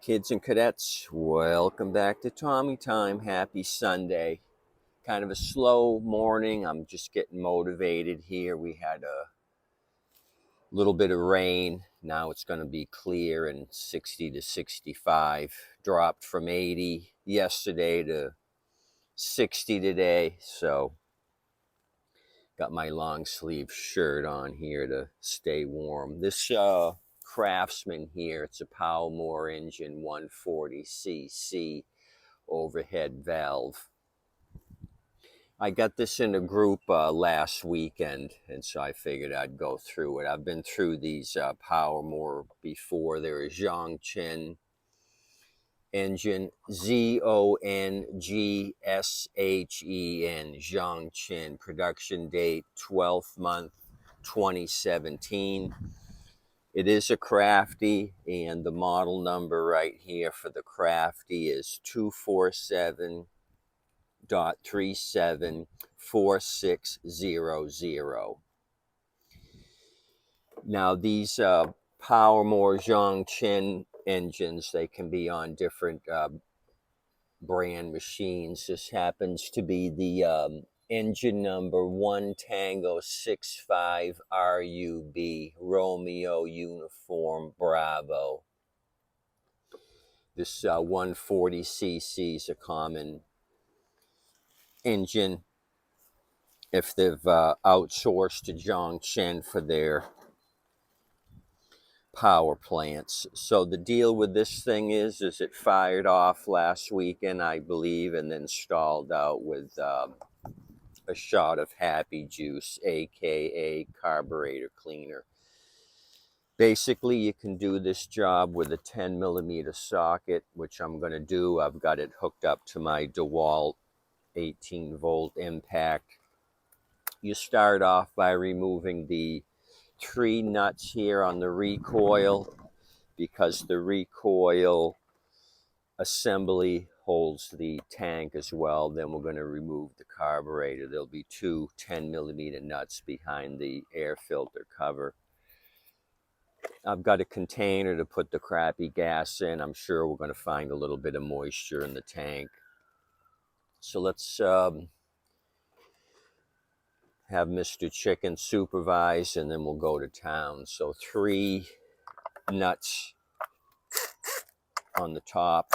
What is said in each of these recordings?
Kids and cadets, welcome back to Tommy Time. Happy Sunday. Kind of a slow morning. I'm just getting motivated here. We had a little bit of rain. Now it's going to be clear and 60 to 65. Dropped from 80 yesterday to 60 today. So got my long sleeve shirt on here to stay warm. This Craftsman here, it's a PowerMore engine 140cc overhead valve. I got this in a group last weekend, and so I figured I'd go through it. I've been through these PowerMore before. They're a Zongshen engine, Zongshen, Zongshen. Production date 12th month 2017. It is a Crafty, and the model number right here for the Crafty is 247.374600. Now these PowerMore Chongqing engines, they can be on different brand machines. This happens to be the engine number 1 Tango 65 RUB, Romeo Uniform Bravo. This 140cc is a common engine if they've outsourced to Zongshen for their power plants. So the deal with this thing is it fired off last weekend, I believe, and then stalled out with a shot of Happy Juice, aka carburetor cleaner. Basically, you can do this job with a 10mm socket, which I'm going to do. I've got it hooked up to my DeWalt 18-volt impact. You start off by removing the 3 nuts here on the recoil, because the recoil assembly holds the tank as well. Then we're going to remove the carburetor. There'll be 2 10mm nuts behind the air filter cover. I've got a container to put the crappy gas in. I'm sure we're going to find a little bit of moisture in the tank. So let's have Mr. Chicken supervise, and then we'll go to town. So 3 nuts on the top.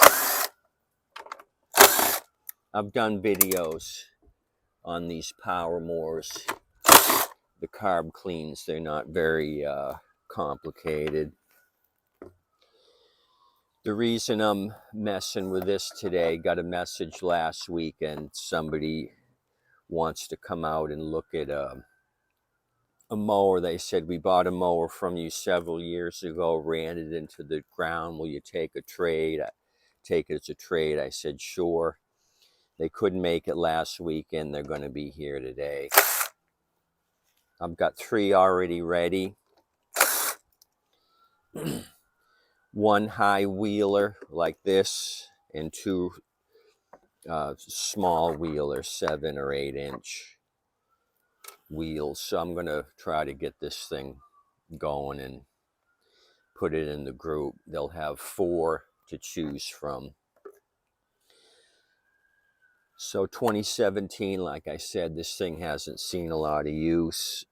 I've done videos on these PowerMores, the carb cleans. They're not very complicated. The reason I'm messing with this today, got a message last weekend. Somebody wants to come out and look at a mower. They said, we bought a mower from you several years ago, ran it into the ground. Will you take a trade? Take it as a trade. I said, sure. They couldn't make it last weekend. They're going to be here today. I've got 3 already ready. 1 high wheeler like this, and 2 small wheelers, 7 or 8 inch wheels. So I'm going to try to get this thing going and put it in the group. They'll have 4 to choose from. So 2017, like I said, this thing hasn't seen a lot of use.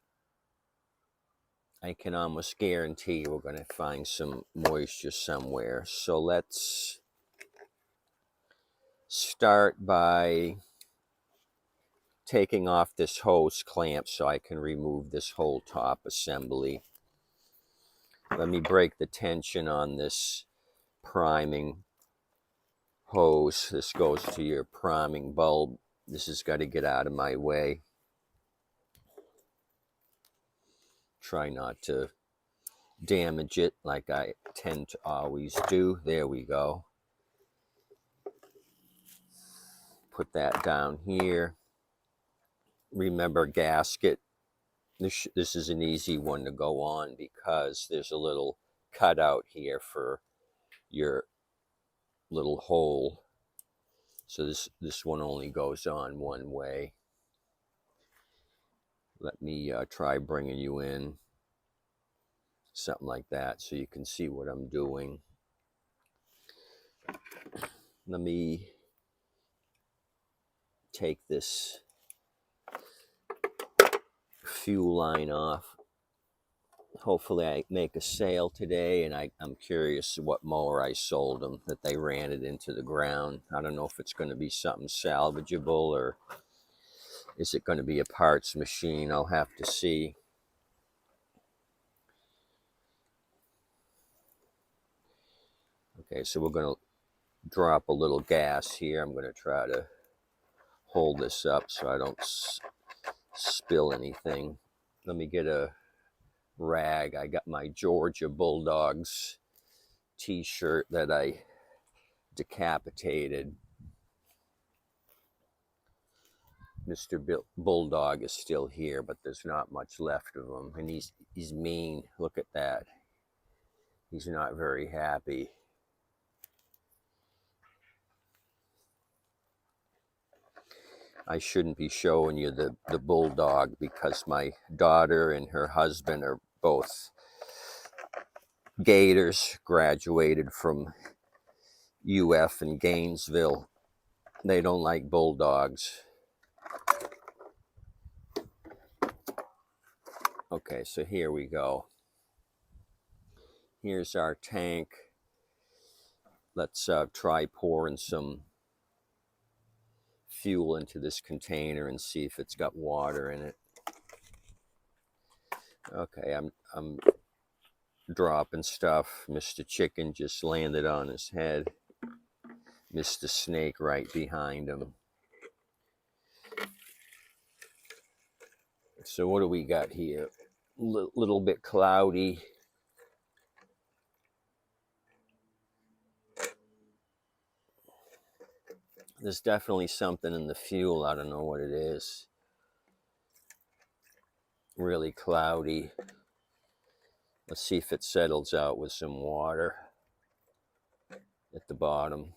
I can almost guarantee we're going to find some moisture somewhere. So let's start by taking off this hose clamp so I can remove this whole top assembly. Let me break the tension on this priming hose. This goes to your priming bulb. This has got to get out of my way. Try not to damage it like I tend to always do. There we go. Put that down here. Remember, gasket. This is an easy one to go on because there's a little cutout here for your little hole. So this one only goes on one way. Let me try bringing you in. Something like that so you can see what I'm doing. Let me take this fuel line off. Hopefully I make a sale today, and I'm curious what mower I sold them, that they ran it into the ground. I don't know if it's going to be something salvageable, or is it going to be a parts machine? I'll have to see. Okay, so we're going to drop a little gas here. I'm going to try to hold this up so I don't spill anything. Let me get a rag. I got my Georgia Bulldogs t-shirt that I decapitated. Mr. Bulldog is still here, but there's not much left of him, and he's mean. Look at that. He's not very happy. I shouldn't be showing you the Bulldog, because my daughter and her husband are both Gators, graduated from UF in Gainesville. They don't like Bulldogs. Okay, so here we go. Here's our tank. Let's try pouring some fuel into this container and see if it's got water in it. Okay, I'm dropping stuff. Mr. Chicken just landed on his head. Mr. Snake right behind him. So what do we got here? Little bit cloudy. There's definitely something in the fuel. I don't know what it is. Really cloudy. Let's see if it settles out with some water at the bottom.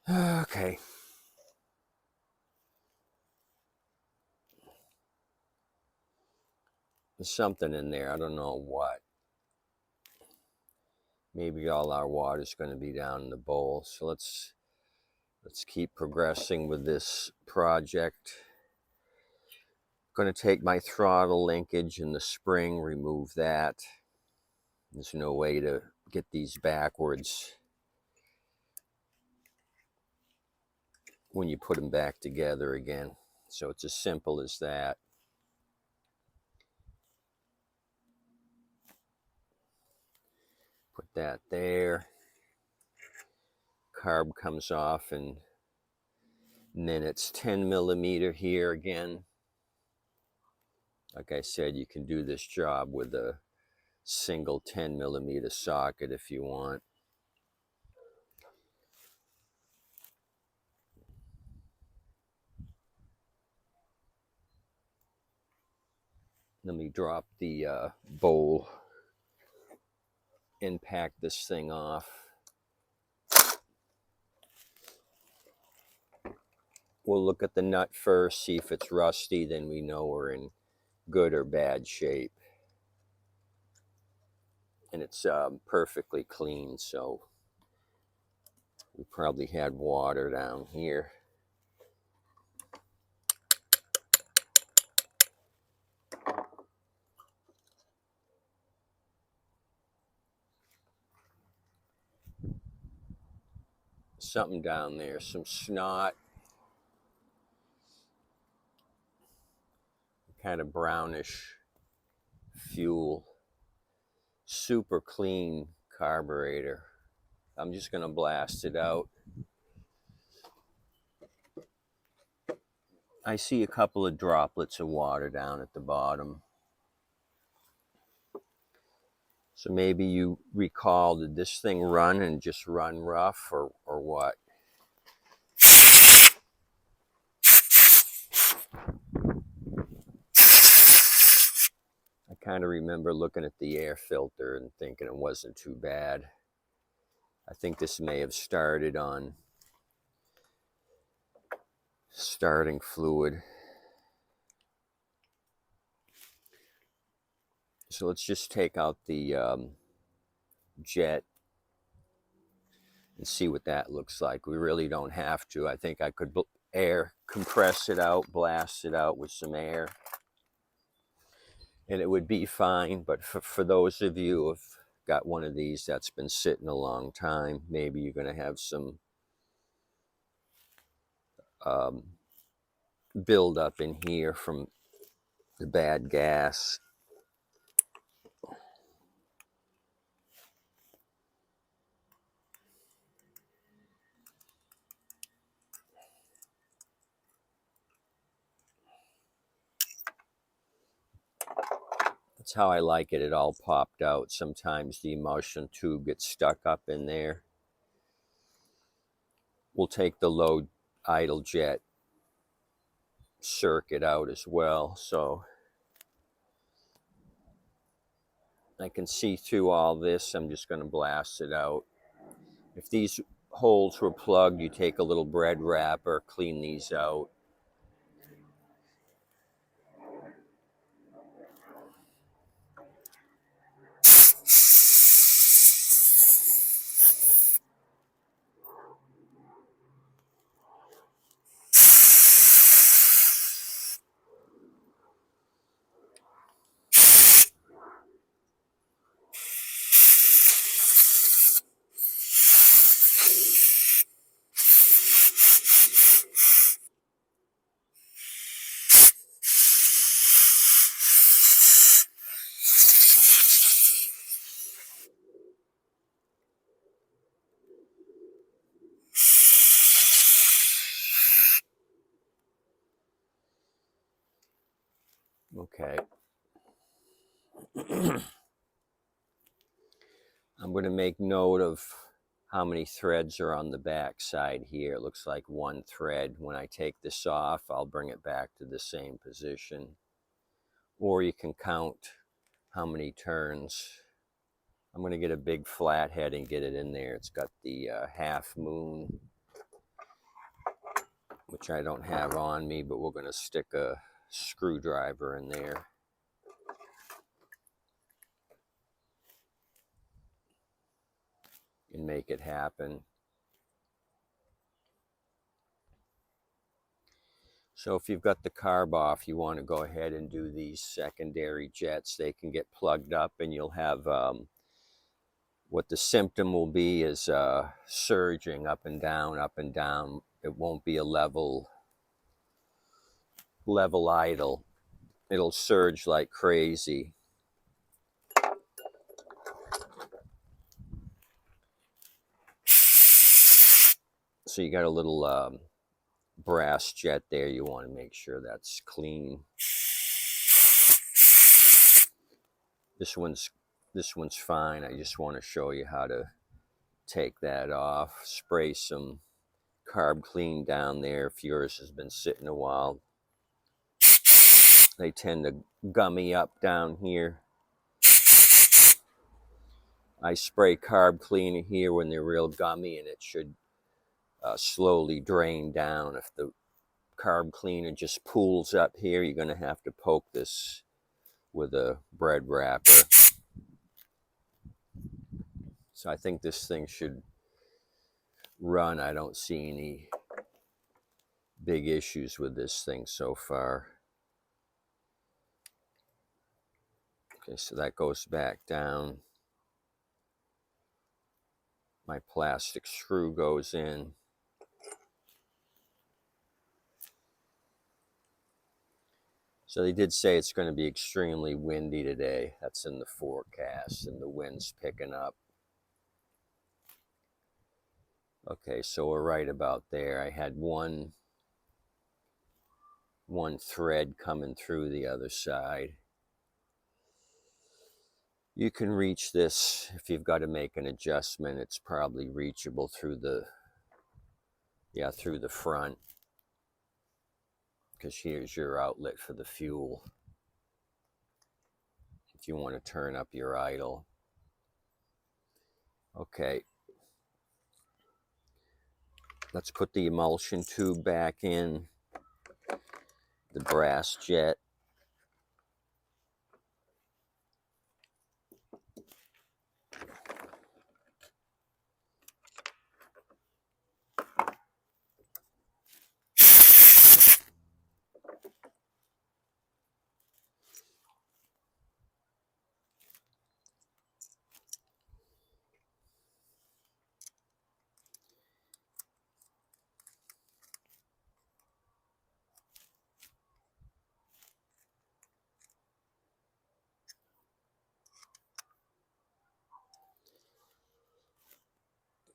Okay. There's something in there. I don't know what. Maybe all our water is going to be down in the bowl. So let's keep progressing with this project. Going to take my throttle linkage in the spring, remove that. There's no way to get these backwards when you put them back together again. So it's as simple as that. Put that there. Carb comes off, and then it's 10 millimeter here again. Like I said, you can do this job with a single 10 millimeter socket if you want. Let me drop the bowl and pack this thing off. We'll look at the nut first, see if it's rusty, then we know we're in good or bad shape. And it's perfectly clean, so we probably had water down here. Something down there, some snot. Kind of brownish fuel. Super clean carburetor. I'm just going to blast it out. I see a couple of droplets of water down at the bottom. So maybe you recall, did this thing run and just run rough, or what? I kind of remember looking at the air filter and thinking it wasn't too bad. I think this may have started on starting fluid. So let's just take out the jet and see what that looks like. We really don't have to. I think I could air compress it out, blast it out with some air, and it would be fine. But for those of you who've got one of these that's been sitting a long time, maybe you're going to have some build up in here from the bad gas. That's how I like it. It all popped out. Sometimes the emulsion tube gets stuck up in there. We'll take the low idle jet circuit out as well, so I can see through all this. I'm just going to blast it out. If these holes were plugged, you take a little bread wrapper, clean these out. Okay. I'm going to make note of how many threads are on the back side here. It looks like one thread. When I take this off, I'll bring it back to the same position. Or you can count how many turns. I'm going to get a big flathead and get it in there. It's got the half moon, which I don't have on me, but we're going to stick a screwdriver in there. And make it happen. So if you've got the carb off, you want to go ahead and do these secondary jets. They can get plugged up and you'll have what the symptom will be is surging up and down, up and down. It won't be a level idle. It'll surge like crazy. So you got a little brass jet there. You want to make sure that's clean. This one's fine. I just want to show you how to take that off. Spray some carb clean down there if yours has been sitting a while. They tend to gummy up down here. I spray carb clean here when they're real gummy, and it should slowly drain down. If the carb cleaner just pools up here, you're going to have to poke this with a bread wrapper. So I think this thing should run. I don't see any big issues with this thing so far. Okay, so that goes back down. My plastic screw goes in. So they did say it's going to be extremely windy today. That's in the forecast, and the wind's picking up. Okay, so we're right about there. I had one thread coming through the other side. You can reach this if you've got to make an adjustment. It's probably reachable through the front, because here's your outlet for the fuel if you want to turn up your idle. Okay, let's put the emulsion tube back in, the brass jet.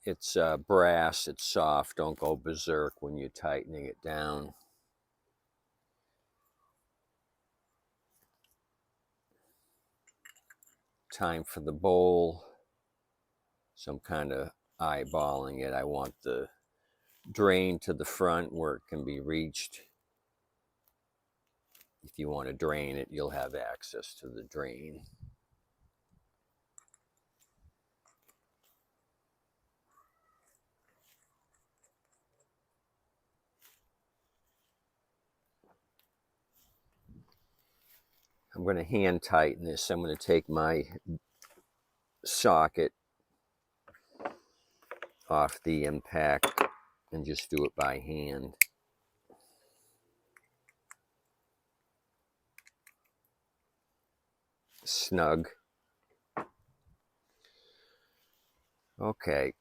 It's brass, it's soft. Don't go berserk when you're tightening it down. Time for the bowl. So I'm kind of eyeballing it. I want the drain to the front where it can be reached. If you want to drain it, you'll have access to the drain. I'm going to hand tighten this. I'm going to take my socket off the impact and just do it by hand. Snug. Okay,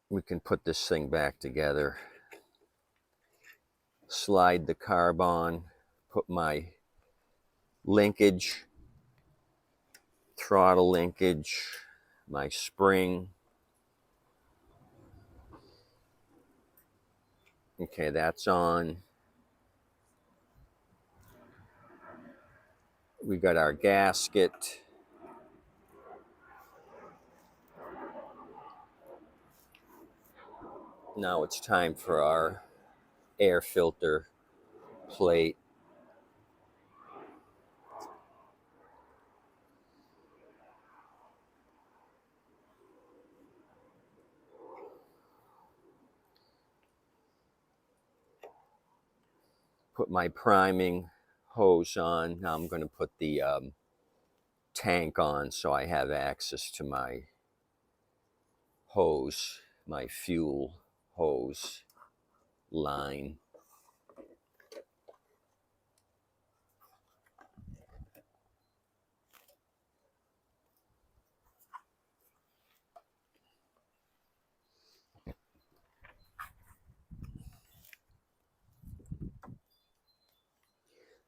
we can put this thing back together. Slide the carb on, put my linkage, throttle linkage, my spring. Okay, that's on. We got our gasket. Now it's time for our air filter plate. Put my priming hose on. Now I'm going to put the tank on so I have access to my hose, my fuel hose line.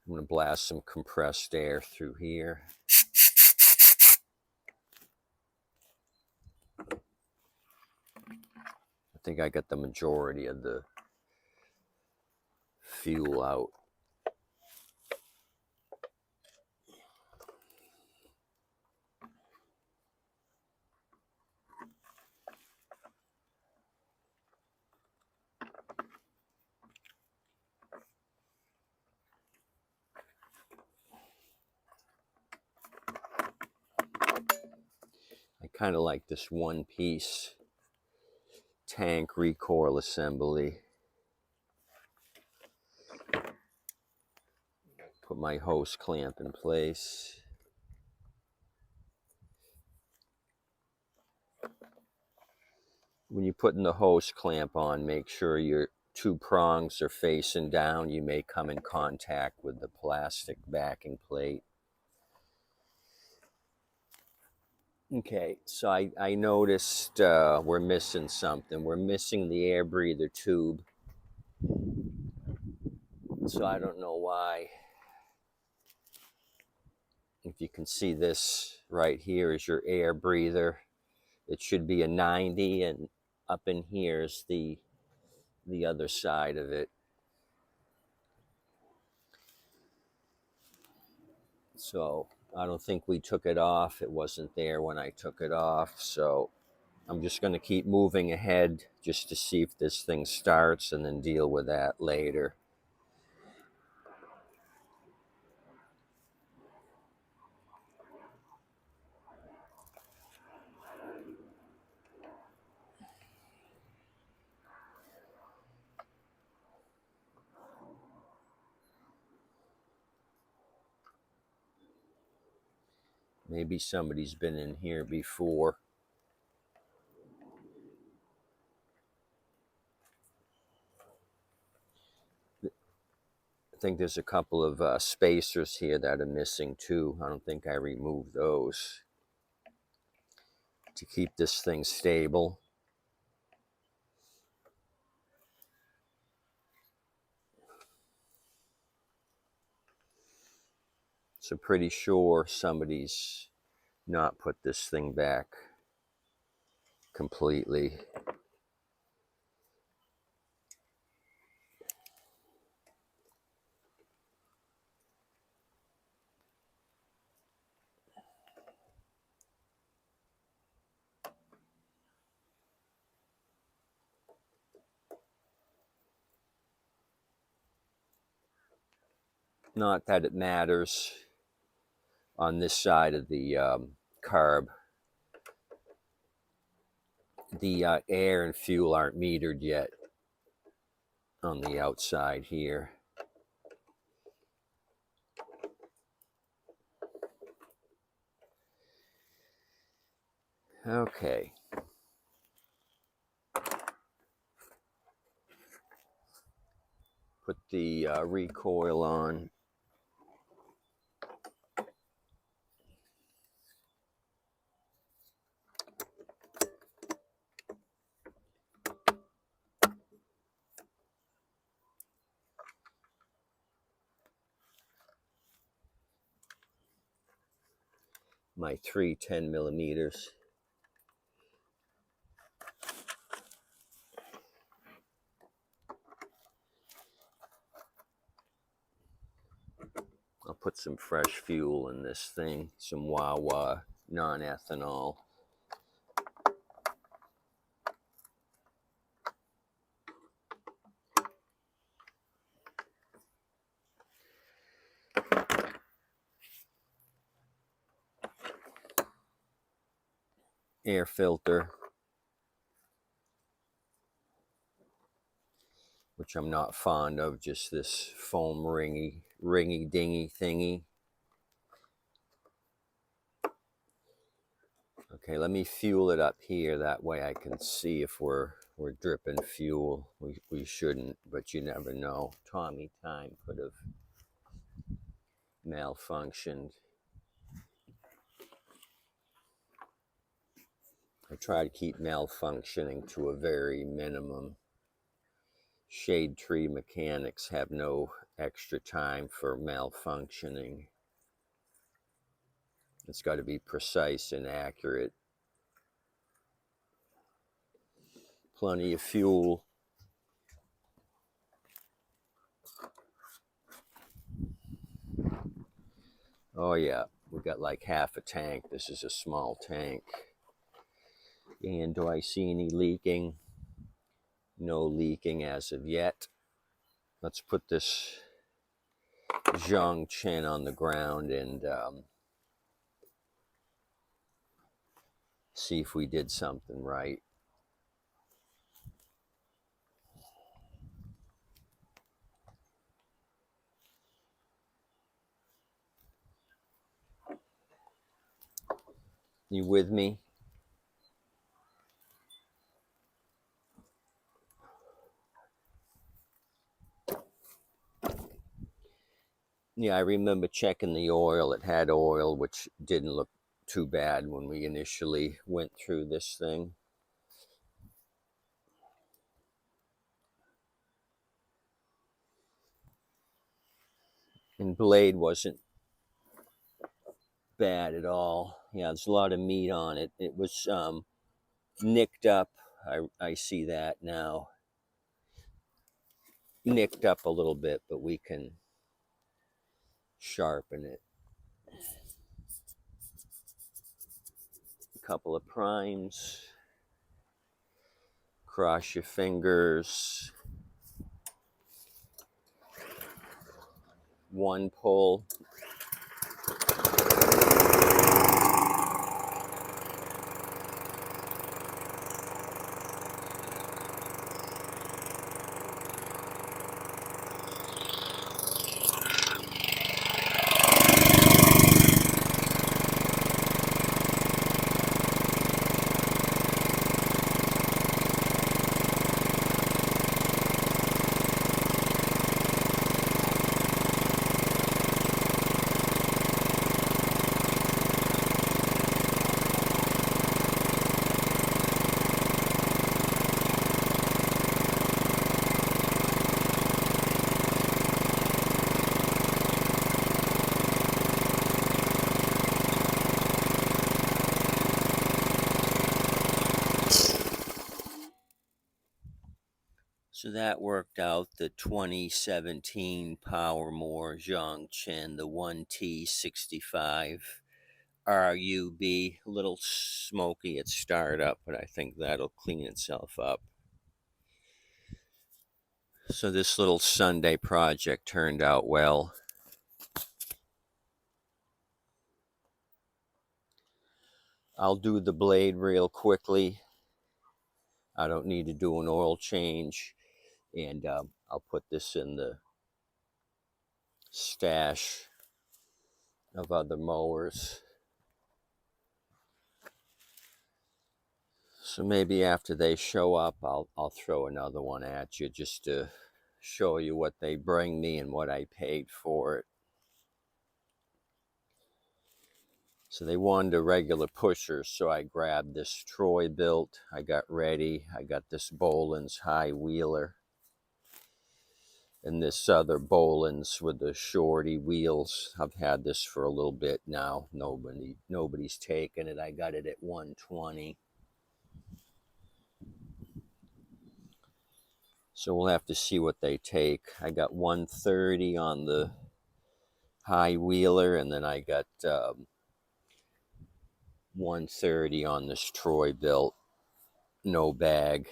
I'm going to blast some compressed air through here. I think I got the majority of the fuel out. I kind of like this one piece tank recoil assembly. Put my hose clamp in place. When you're putting the hose clamp on, make sure your two prongs are facing down. You may come in contact with the plastic backing plate. Okay, so I noticed we're missing something. We're missing the air breather tube. So I don't know why. If you can see this right here is your air breather. It should be a 90, and up in here is the other side of it. So I don't think we took it off. It wasn't there when I took it off. So I'm just going to keep moving ahead just to see if this thing starts and then deal with that later. Maybe somebody's been in here before. I think there's a couple of spacers here that are missing too. I don't think I removed those to keep this thing stable. So pretty sure somebody's not put this thing back completely. Not that it matters on this side of the carb. The air and fuel aren't metered yet on the outside here. Okay. Put the recoil on. My 3 10mm. I'll put some fresh fuel in this thing, some Wawa non-ethanol. Air filter, which I'm not fond of, just this foam ringy dingy thingy. Okay, let me fuel it up here, that way I can see if we're dripping fuel. We shouldn't, but you never know. Tommy time could have malfunctioned. I try to keep malfunctioning to a very minimum. Shade tree mechanics have no extra time for malfunctioning. It's got to be precise and accurate. Plenty of fuel. Oh yeah, we got like half a tank. This is a small tank. And do I see any leaking? No leaking as of yet. Let's put this Zongshen on the ground and see if we did something right. You with me? Yeah, I remember checking the oil. It had oil, which didn't look too bad when we initially went through this thing. And blade wasn't bad at all. Yeah, there's a lot of meat on it. It was nicked up. I see that now. Nicked up a little bit, but we can sharpen it. A couple of primes. Cross your fingers. One pull. So that worked out. The 2017 PowerMore Zongshen, the 1T65 RUB, a little smoky at startup, but I think that'll clean itself up. So this little Sunday project turned out well. I'll do the blade real quickly. I don't need to do an oil change, and I'll put this in the stash of other mowers. So maybe after they show up, I'll throw another one at you just to show you what they bring me and what I paid for it. So they wanted a regular pusher, so I grabbed this Troy built. I got ready. I got this Boland's high wheeler and this other Boland's with the shorty wheels. I've had this for a little bit now. Nobody's taken it. I got it at 120. So we'll have to see what they take. I got 130 on the high wheeler, and then I got 130 on this Troy built, no bag.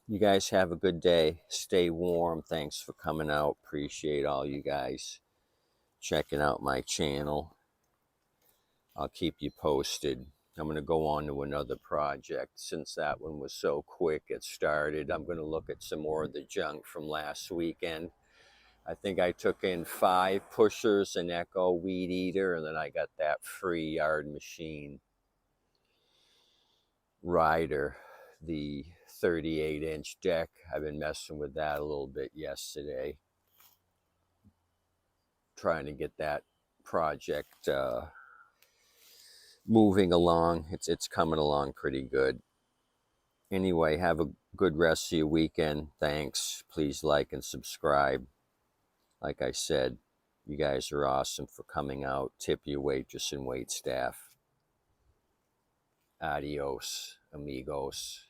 You guys have a good day. Stay warm. Thanks for coming out. Appreciate all you guys checking out my channel. I'll keep you posted. I'm going to go on to another project. Since that one was so quick it started, I'm going to look at some more of the junk from last weekend. I think I took in 5 pushers, an Echo weed eater, and then I got that free Yard Machine rider, the 38-inch deck. I've been messing with that a little bit yesterday, trying to get that project moving along. It's coming along pretty good. Anyway, have a good rest of your weekend. Thanks. Please like and subscribe. Like I said, you guys are awesome for coming out. Tip your waitress and wait staff. Adios, amigos.